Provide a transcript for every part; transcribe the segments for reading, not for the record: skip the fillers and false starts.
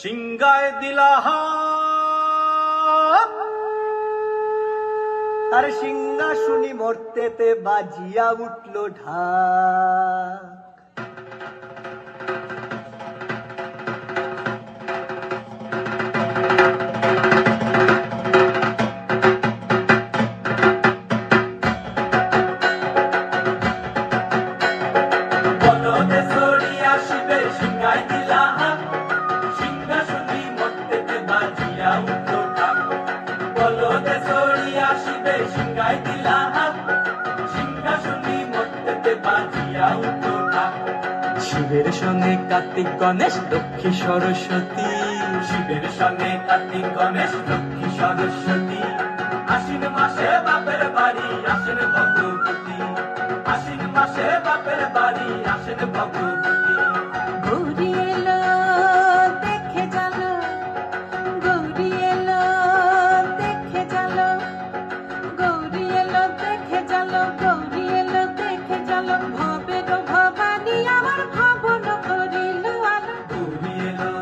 সিংগায় দিলা হাত, আর সিংহাসনী মর্তেতে বাজিয়া উঠল ঢাক। বলদে ছড়িয়া শিবে সিংগায় দিলা হাত, সিংহাসনী মর্তেতে বাজিয়া উঠল ঢাক। বলদে ছড়িয়া শিবে সিংগায় দিলা হাত, সিংহাসনী মর্তেতে বাজিয়া উঠল ঢাক। শিবের সঙ্গে কার্তিক গণেশ লক্ষ্মী সরস্বতী, শিবের সঙ্গে কার্তিক গণেশ লক্ষ্মী সরস্বতী, আশ্বিন মাসে বাপের বাড়ি আসেন ভগবতী, আশ্বিন মাসে বাপের বাড়ি আসেন ভগবতী। গৌরী এলো দেখে জালো, গৌরী এলো দেখে জালো, গৌরী এলো দেখে জালো, গৌরী এলো দেখে জালো। ভবের ভবানী আমার ভবন করিল আলো। গৌরী এলো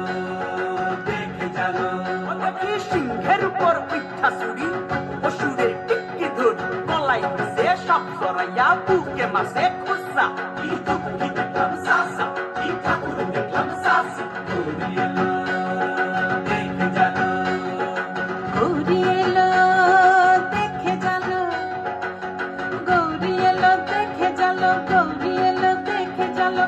দেখে জালো, সিংহের উপর উঠা চুরি, অসুরের টিকি ধরি, গলায় দিছে সব জড়াইয়া, বুকে মাসে খুঁজা। কি দুঃখী দেখলাম সাসা, কি ঠাকুর দেখলাম সাসি। গৌরী এলো দেখে জালো, গৌরী এলো দেখে জালো, গৌরী এলো দেখে জালো, গৌরী এলো দেখে জালো।